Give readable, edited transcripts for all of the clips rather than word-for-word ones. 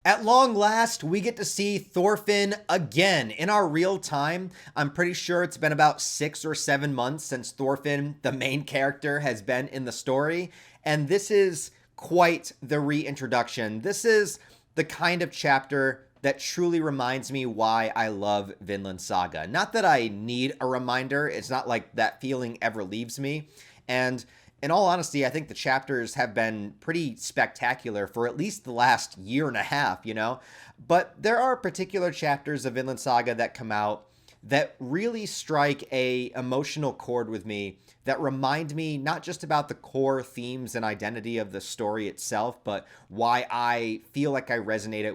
At long last, we get to see Thorfinn again in our real time. I'm pretty sure it's been about 6 or 7 months since Thorfinn, the main character, has been in the story. And this is quite the reintroduction. This is the kind of chapter that truly reminds me why I love Vinland Saga. Not that I need a reminder, it's not like that feeling ever leaves me. And in all honesty, I think the chapters have been pretty spectacular for at least the last year and a half, you know? But there are particular chapters of Vinland Saga that come out that really strike a emotional chord with me, that remind me not just about the core themes and identity of the story itself, but why I feel like I resonate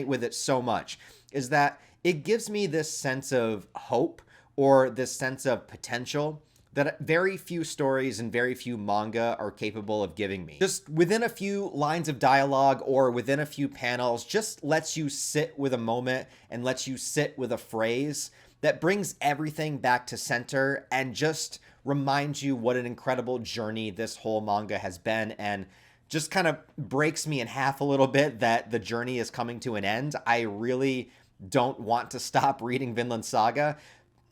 with it so much, is that it gives me this sense of hope or this sense of potential that very few stories and very few manga are capable of giving me. Just within a few lines of dialogue or within a few panels, just lets you sit with a moment and lets you sit with a phrase that brings everything back to center and just reminds you what an incredible journey this whole manga has been, and just kind of breaks me in half a little bit that the journey is coming to an end. I really don't want to stop reading Vinland Saga.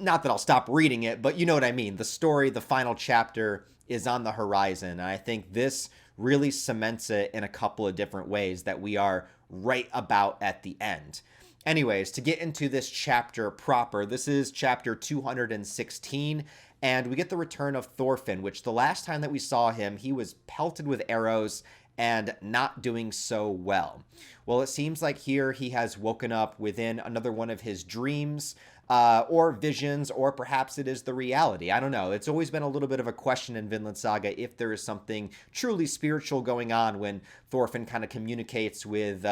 Not that I'll stop reading it, but you know what I mean. The story, the final chapter is on the horizon. And I think this really cements it in a couple of different ways that we are right about at the end. Anyways, to get into this chapter proper, this is chapter 216, and we get the return of Thorfinn, which the last time that we saw him, he was pelted with arrows and not doing so well. Well, it seems like here he has woken up within another one of his dreams, or visions, or perhaps it is the reality. I don't know. It's always been a little bit of a question in Vinland Saga if there is something truly spiritual going on when Thorfinn kind of communicates with,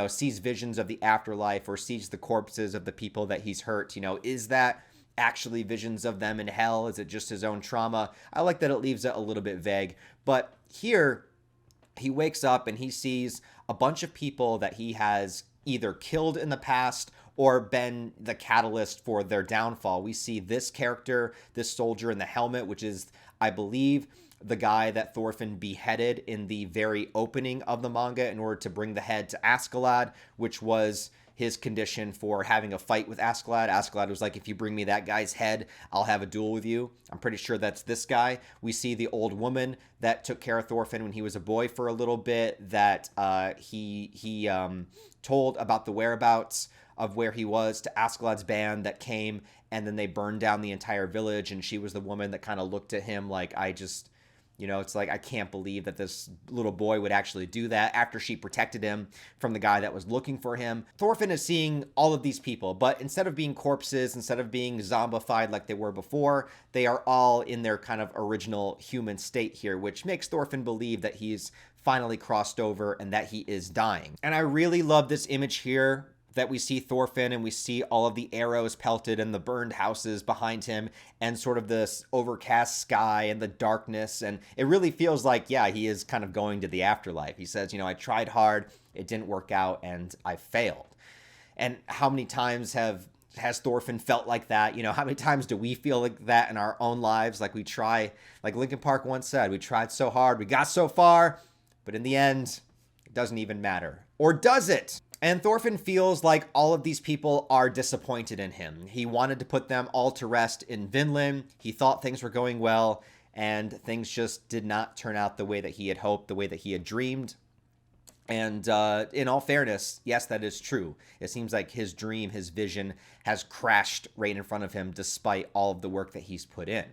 sees visions of the afterlife or sees the corpses of the people that he's hurt. Is that actually visions of them in hell? Is it just his own trauma? I like that it leaves it a little bit vague. But here, he wakes up and he sees a bunch of people that he has either killed in the past or been the catalyst for their downfall. We see this character, this soldier in the helmet, which is, I believe, the guy that Thorfinn beheaded in the very opening of the manga in order to bring the head to Askeladd, which was his condition for having a fight with Askeladd. Askeladd was like, if you bring me that guy's head, I'll have a duel with you. I'm pretty sure that's this guy. We see the old woman that took care of Thorfinn when he was a boy for a little bit, that he told about the whereabouts of where he was to Askeladd's band that came, and then they burned down the entire village, and she was the woman that kind of looked at him like, it's like, I can't believe that this little boy would actually do that after she protected him from the guy that was looking for him. Thorfinn is seeing all of these people, but instead of being corpses, instead of being zombified like they were before, they are all in their kind of original human state here, which makes Thorfinn believe that he's finally crossed over and that he is dying. And I really love this image here that we see Thorfinn and we see all of the arrows pelted and the burned houses behind him and sort of this overcast sky and the darkness. And it really feels like, yeah, he is kind of going to the afterlife. He says, I tried hard, it didn't work out, and I failed. And how many times has Thorfinn felt like that? How many times do we feel like that in our own lives? Like we try, like Linkin Park once said, we tried so hard, we got so far, but in the end, it doesn't even matter. Or does it? And Thorfinn feels like all of these people are disappointed in him. He wanted to put them all to rest in Vinland. He thought things were going well, and things just did not turn out the way that he had hoped, the way that he had dreamed. And in all fairness, yes, that is true. It seems like his dream, his vision has crashed right in front of him despite all of the work that he's put in.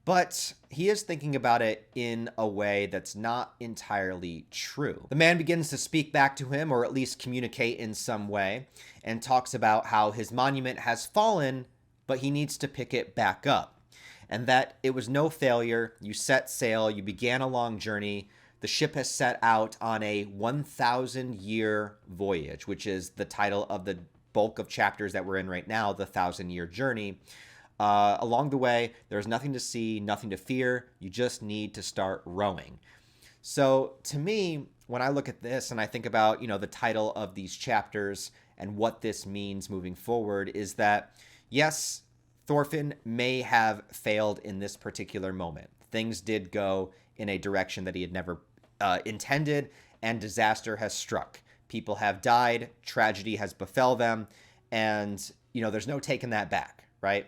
But he is thinking about it in a way that's not entirely true. The man begins to speak back to him, or at least communicate in some way, and talks about how his monument has fallen, but he needs to pick it back up. And that it was no failure. You set sail, you began a long journey. The ship has set out on a 1,000-year voyage, which is the title of the bulk of chapters that we're in right now, the 1,000-year journey. Along the way, there's nothing to see, nothing to fear. You just need to start rowing. So to me, when I look at this and I think about, the title of these chapters and what this means moving forward, is that, yes, Thorfinn may have failed in this particular moment. Things did go in a direction that he had never intended, and disaster has struck. People have died, tragedy has befell them, and, there's no taking that back, right?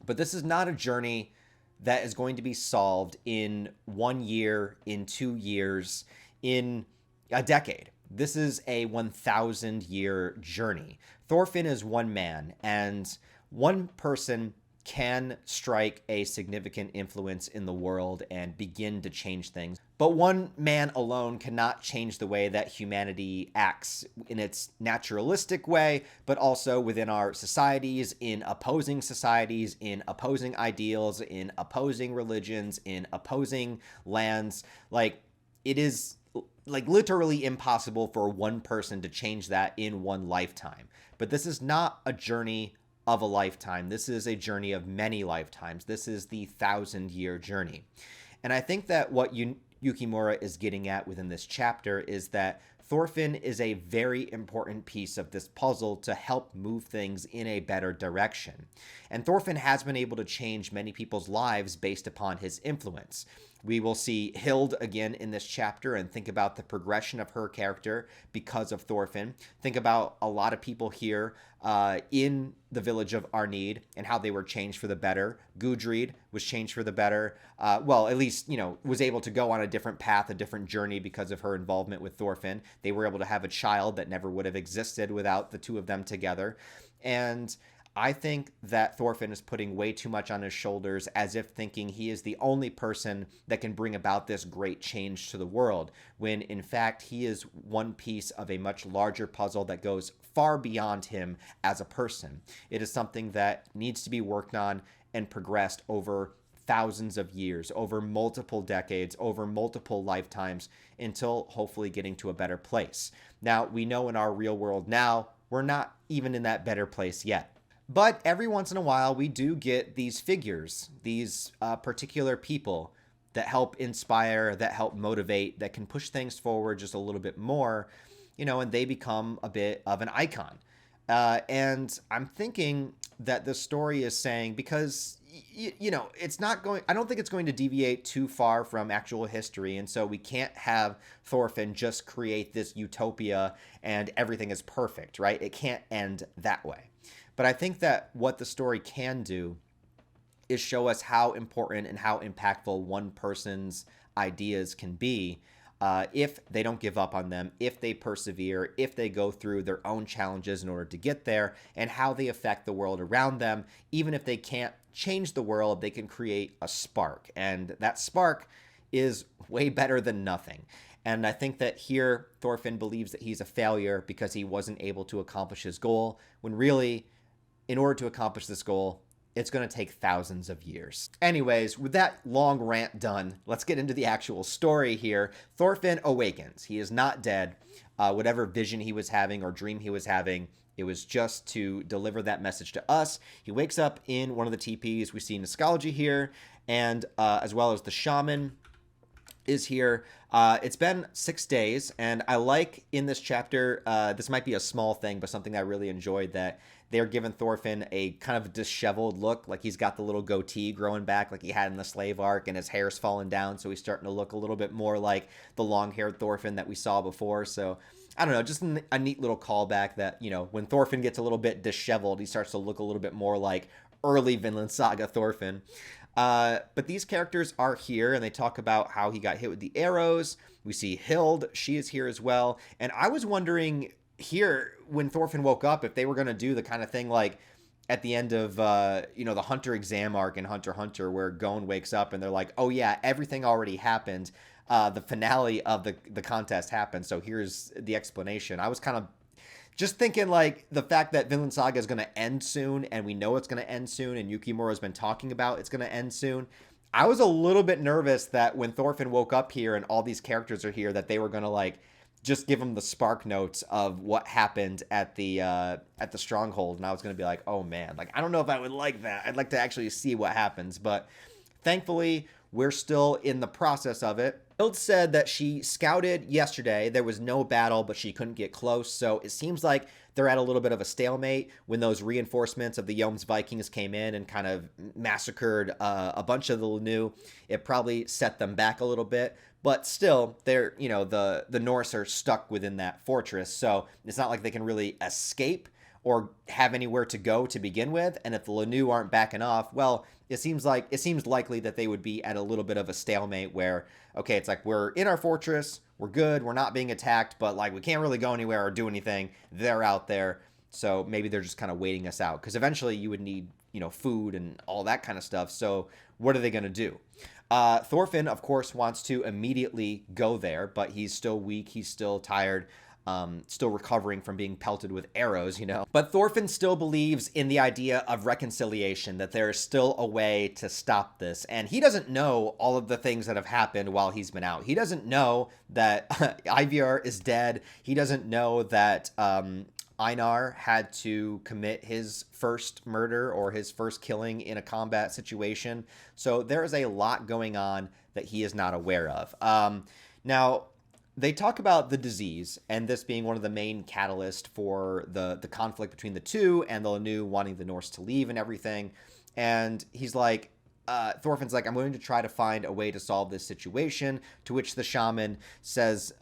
But this is not a journey that is going to be solved in 1 year, in 2 years, in a decade. This is a 1,000-year journey. Thorfinn is one man, and one person can strike a significant influence in the world and begin to change things. But one man alone cannot change the way that humanity acts in its naturalistic way, but also within our societies, in opposing ideals, in opposing religions, in opposing lands. Like, it is literally impossible for one person to change that in one lifetime. But this is not a journey of a lifetime. This is a journey of many lifetimes. This is the 1,000-year journey. And I think that what Yukimura is getting at within this chapter is that Thorfinn is a very important piece of this puzzle to help move things in a better direction. And Thorfinn has been able to change many people's lives based upon his influence. We will see Hild again in this chapter and think about the progression of her character because of Thorfinn. Think about a lot of people here in the village of Arnid and how they were changed for the better. Gudrid was changed for the better. At least, was able to go on a different path, a different journey because of her involvement with Thorfinn. They were able to have a child that never would have existed without the two of them together. And I think that Thorfinn is putting way too much on his shoulders, as if thinking he is the only person that can bring about this great change to the world, when in fact he is one piece of a much larger puzzle that goes far beyond him as a person. It is something that needs to be worked on and progressed over thousands of years, over multiple decades, over multiple lifetimes, until hopefully getting to a better place. Now, we know in our real world now, we're not even in that better place yet. But every once in a while, we do get these figures, these particular people that help inspire, that help motivate, that can push things forward just a little bit more, and they become a bit of an icon. And I'm thinking that the story is saying, because, it's not going, I don't think it's going to deviate too far from actual history. And so we can't have Thorfinn just create this utopia and everything is perfect, right? It can't end that way. But I think that what the story can do is show us how important and how impactful one person's ideas can be if they don't give up on them, if they persevere, if they go through their own challenges in order to get there, and how they affect the world around them. Even if they can't change the world, they can create a spark. And that spark is way better than nothing. And I think that here Thorfinn believes that he's a failure because he wasn't able to accomplish his goal, when really, in order to accomplish this goal, it's going to take thousands of years. Anyways, with that long rant done, let's get into the actual story here. Thorfinn awakens. He is not dead. Whatever vision he was having or dream he was having, it was just to deliver that message to us. He wakes up in one of the TPs. We see Nostalgia here, and as well as the shaman is here. It's been 6 days, and I like in this chapter, this might be a small thing, but something I really enjoyed, that they're giving Thorfinn a kind of disheveled look, like he's got the little goatee growing back like he had in the Slave Arc, and his hair's falling down, so he's starting to look a little bit more like the long-haired Thorfinn that we saw before. So I don't know, just a neat little callback that, when Thorfinn gets a little bit disheveled, he starts to look a little bit more like early Vinland Saga Thorfinn. But these characters are here, and they talk about how he got hit with the arrows. We see Hild, she is here as well. And I was wondering here, when Thorfinn woke up, if they were going to do the kind of thing like at the end of, the Hunter exam arc in Hunter x Hunter, where Gon wakes up and they're like, oh yeah, everything already happened. The finale of the contest happened, so here's the explanation. I was kind of just thinking, like, the fact that Vinland Saga is going to end soon, and we know it's going to end soon, and Yukimura has been talking about it's going to end soon. I was a little bit nervous that when Thorfinn woke up here and all these characters are here, that they were going to, like, just give him the spark notes of what happened at the stronghold. And I was going to be like, oh man, like, I don't know if I would like that. I'd like to actually see what happens. But thankfully, we're still in the process of it. Hild said that she scouted yesterday. There was no battle, but she couldn't get close. So it seems like they're at a little bit of a stalemate. When those reinforcements of the Joms Vikings came in and kind of massacred a bunch of the Lanu, it probably set them back a little bit. but still, they're, the Norse are stuck within that fortress, so it's not like they can really escape or have anywhere to go to begin with. And if the Lanu aren't backing off, well, it seems likely that they would be at a little bit of a stalemate where, okay, it's like we're in our fortress, we're good, we're not being attacked, but like we can't really go anywhere or do anything. They're out there, so maybe they're just kind of waiting us out, because eventually you would need, food and all that kind of stuff. So what are they going to do? Thorfinn, of course, wants to immediately go there, but he's still weak. He's still tired, still recovering from being pelted with arrows, But Thorfinn still believes in the idea of reconciliation, that there is still a way to stop this. And he doesn't know all of the things that have happened while he's been out. He doesn't know that Ivar is dead. He doesn't know that Einar had to commit his first murder or his first killing in a combat situation. So there is a lot going on that he is not aware of. Now, they talk about the disease, and this being one of the main catalysts for the conflict between the two, and the Lanu wanting the Norse to leave and everything. And he's like, Thorfinn's like, I'm going to try to find a way to solve this situation, to which the shaman says,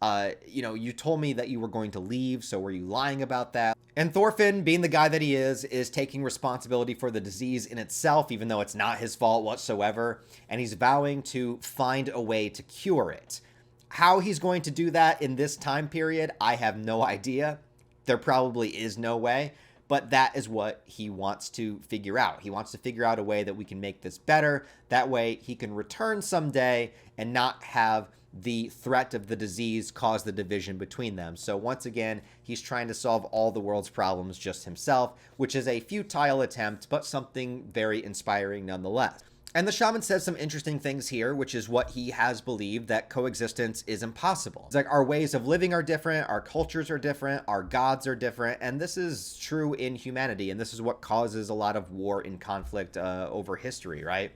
you told me that you were going to leave, so were you lying about that? And Thorfinn, being the guy that he is taking responsibility for the disease in itself, even though it's not his fault whatsoever, and he's vowing to find a way to cure it. How he's going to do that in this time period, I have no idea. There probably is no way. But that is what he wants to figure out. He wants to figure out a way that we can make this better. That way he can return someday and not have the threat of the disease cause the division between them. So once again, he's trying to solve all the world's problems just himself, which is a futile attempt, but something very inspiring nonetheless. And the shaman says some interesting things here, which is what he has believed, that coexistence is impossible. It's like our ways of living are different, our cultures are different, our gods are different, and this is true in humanity, and this is what causes a lot of war and conflict over history, right?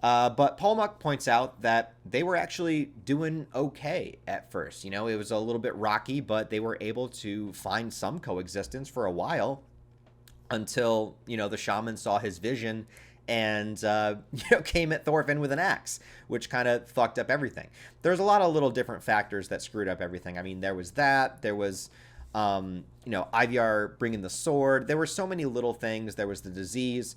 But Polmuk points out that they were actually doing okay at first. It was a little bit rocky, but they were able to find some coexistence for a while until, the shaman saw his vision and came at Thorfinn with an axe, which kind of fucked up everything. There's a lot of little different factors that screwed up everything. I mean, there was that. There was, Ivar bringing the sword. There were so many little things. There was the disease.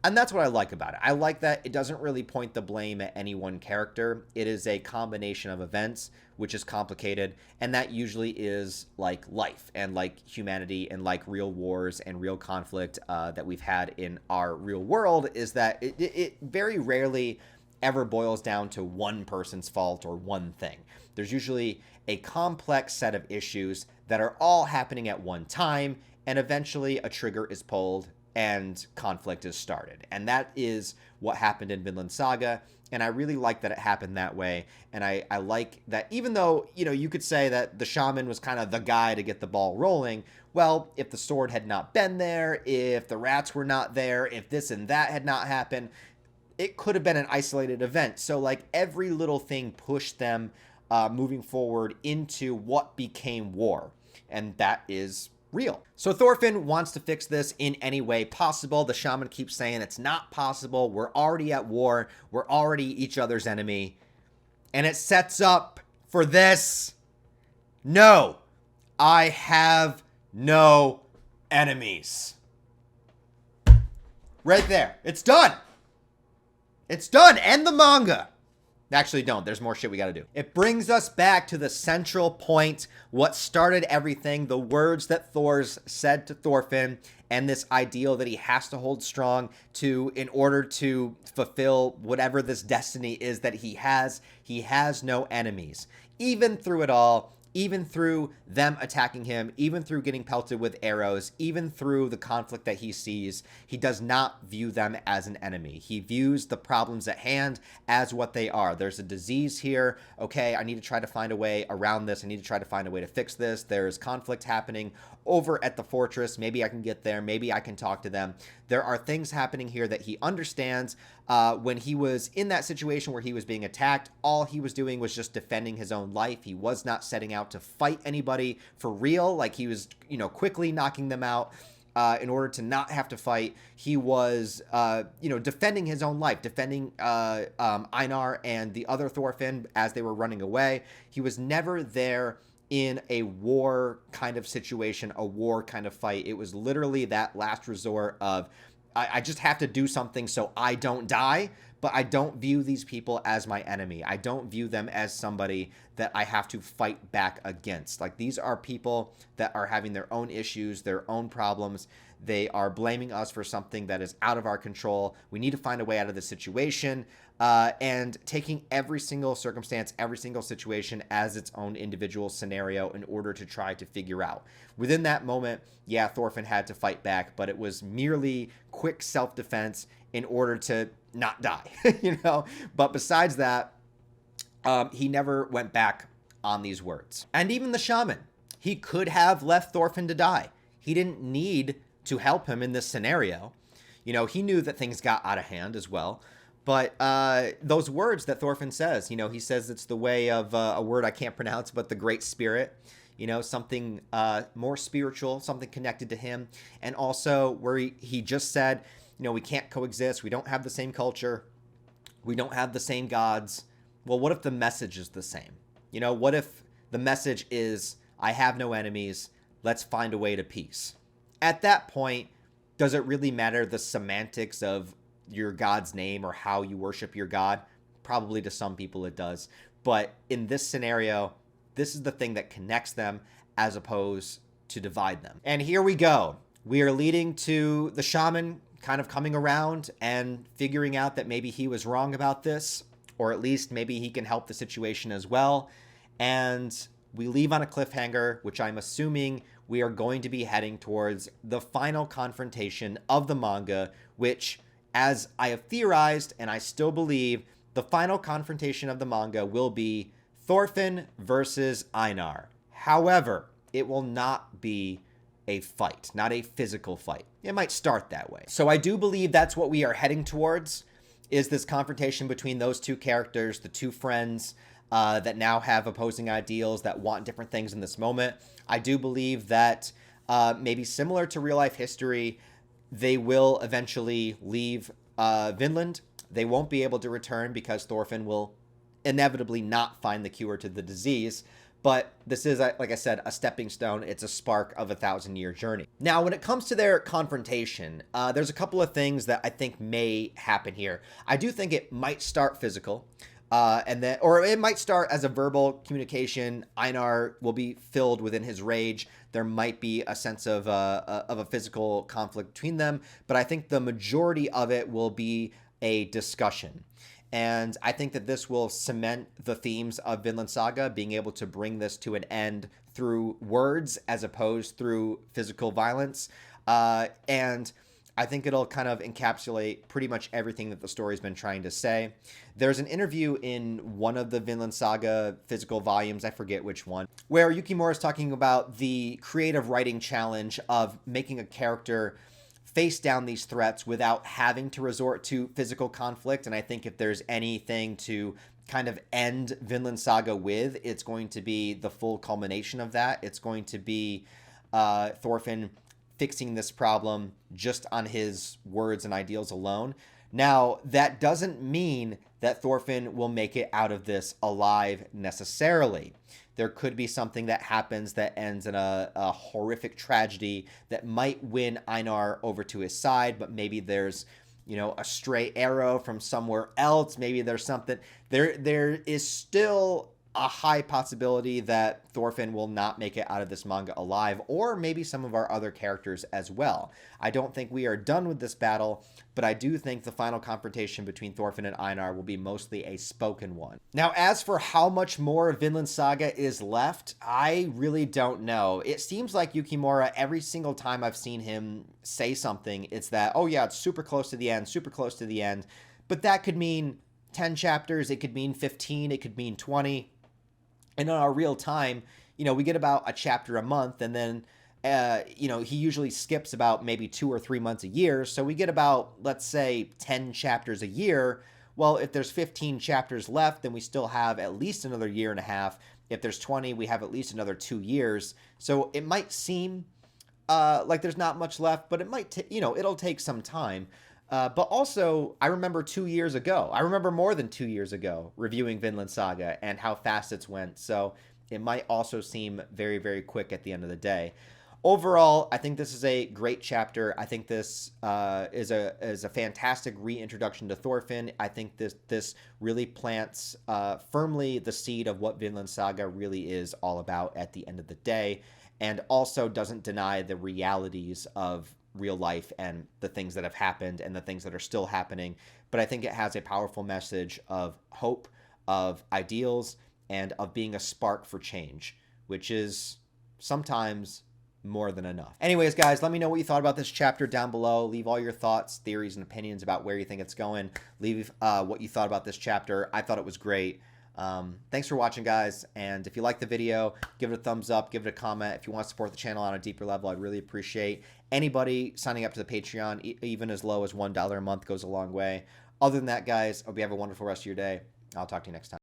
And that's what I like about it. I like that it doesn't really point the blame at any one character. It is a combination of events, which is complicated. And that usually is like life and like humanity and like real wars and real conflict that we've had in our real world, is that it very rarely ever boils down to one person's fault or one thing. There's usually a complex set of issues that are all happening at one time, and eventually a trigger is pulled and conflict is started. And that is what happened in Vinland Saga, and I really like that it happened that way. And I like that, even though, you could say that the shaman was kind of the guy to get the ball rolling, well, if the sword had not been there, if the rats were not there, if this and that had not happened, it could have been an isolated event. So like every little thing pushed them moving forward into what became war, and that is real. So Thorfinn wants to fix this in any way possible. The shaman keeps saying it's not possible. We're already at war. We're already each other's enemy. And it sets up for this. No, I have no enemies. Right there. It's done. It's done. End the manga. Actually, don't. There's more shit we gotta do. It brings us back to the central point, what started everything, the words that Thor said to Thorfinn, and this ideal that he has to hold strong in order to fulfill whatever this destiny is that he has. He has no enemies. Even through it all, even through them attacking him, even through getting pelted with arrows, even through the conflict that he sees, he does not view them as an enemy. He views the problems at hand as what they are. There's a disease here. Okay, I need to try to find a way around this. I need to try to find a way to fix this. There's conflict happening over at the fortress. Maybe I can get there. Maybe I can talk to them. There are things happening here that he understands. When he was in that situation where he was being attacked, all he was doing was just defending his own life. He was not setting out to fight anybody for real. Like he was, quickly knocking them out. in order to not have to fight, he was, defending his own life, defending Einar and the other Thorfinn as they were running away. He was never there in a war kind of situation, a war kind of fight. It was literally that last resort of, I just have to do something so I don't die, but I don't view these people as my enemy. I don't view them as somebody that I have to fight back against. Like, these are people that are having their own issues, their own problems. They are blaming us for something that is out of our control. We need to find a way out of the situation, and taking every single circumstance, every single situation as its own individual scenario in order to try to figure out. Within that moment, yeah, Thorfinn had to fight back, but it was merely quick self-defense in order to not die, But besides that, he never went back on these words. And even the shaman, he could have left Thorfinn to die. He didn't need to help him in this scenario. He knew that things got out of hand as well. But those words that Thorfinn says, he says it's the way of a word I can't pronounce, but the Great Spirit, something more spiritual, something connected to him. And also where he just said, we can't coexist. We don't have the same culture. We don't have the same gods. Well, what if the message is the same? What if the message is, I have no enemies. Let's find a way to peace. At that point, does it really matter the semantics of your God's name or how you worship your God? Probably to some people it does. But in this scenario, this is the thing that connects them as opposed to divide them. And here we go. We are leading to the shaman kind of coming around and figuring out that maybe he was wrong about this, or at least maybe he can help the situation as well. And we leave on a cliffhanger, which I'm assuming we are going to be heading towards the final confrontation of the manga, which, as I have theorized, and I still believe, the final confrontation of the manga will be Thorfinn versus Einar. However, it will not be a fight, not a physical fight. It might start that way. So I do believe that's what we are heading towards, is this confrontation between those two characters, the two friends that now have opposing ideals, that want different things in this moment. I do believe that maybe similar to real life history, they will eventually leave Vinland. They won't be able to return because Thorfinn will inevitably not find the cure to the disease. But this is, like I said, a stepping stone. It's a spark of a 1,000-year journey. Now, when it comes to their confrontation, there's a couple of things that I think may happen here. I do think it might start physical, or it might start as a verbal communication. Einar will be filled within his rage. There might be a sense of a physical conflict between them, but I think the majority of it will be a discussion. And I think that this will cement the themes of Vinland Saga, being able to bring this to an end through words as opposed through physical violence. And I think it'll kind of encapsulate pretty much everything that the story's been trying to say. There's an interview in one of the Vinland Saga physical volumes, I forget which one, where Yukimura is talking about the creative writing challenge of making a character face down these threats without having to resort to physical conflict. And I think if there's anything to kind of end Vinland Saga with, it's going to be the full culmination of that. It's going to be Thorfinn fixing this problem just on his words and ideals alone. Now, that doesn't mean that Thorfinn will make it out of this alive necessarily. There could be something that happens that ends in a horrific tragedy that might win Einar over to his side, but maybe there's, a stray arrow from somewhere else. Maybe there's something. There is still a high possibility that Thorfinn will not make it out of this manga alive, or maybe some of our other characters as well. I don't think we are done with this battle, but I do think the final confrontation between Thorfinn and Einar will be mostly a spoken one. Now, as for how much more of Vinland Saga is left, I really don't know. It seems like Yukimura, every single time I've seen him say something, it's that, oh yeah, it's super close to the end, super close to the end. But that could mean 10 chapters, it could mean 15, it could mean 20. And in our real time, we get about a chapter a month, and then, he usually skips about maybe 2 or 3 months a year. So we get about, let's say, 10 chapters a year. Well, if there's 15 chapters left, then we still have at least another year and a half. If there's 20, we have at least another 2 years. So it might seem like there's not much left, but it might, it'll take some time. But also, I remember 2 years ago, I remember more than 2 years ago, reviewing Vinland Saga and how fast it's went. So it might also seem very, very quick at the end of the day. Overall, I think this is a great chapter. I think this is a fantastic reintroduction to Thorfinn. I think this really plants firmly the seed of what Vinland Saga really is all about at the end of the day, and also doesn't deny the realities of real life and the things that have happened and the things that are still happening. But I think it has a powerful message of hope, of ideals, and of being a spark for change, which is sometimes more than enough. Anyways, guys, let me know what you thought about this chapter down below. Leave all your thoughts, theories, and opinions about where you think it's going. Leave what you thought about this chapter. I thought it was great. Thanks for watching, guys, and if you like the video, give it a thumbs up, give it a comment. If you want to support the channel on a deeper level, I'd really appreciate anybody signing up to the Patreon. Even as low as $1 a month goes a long way. Other than that, guys, I hope you have a wonderful rest of your day. I'll talk to you next time.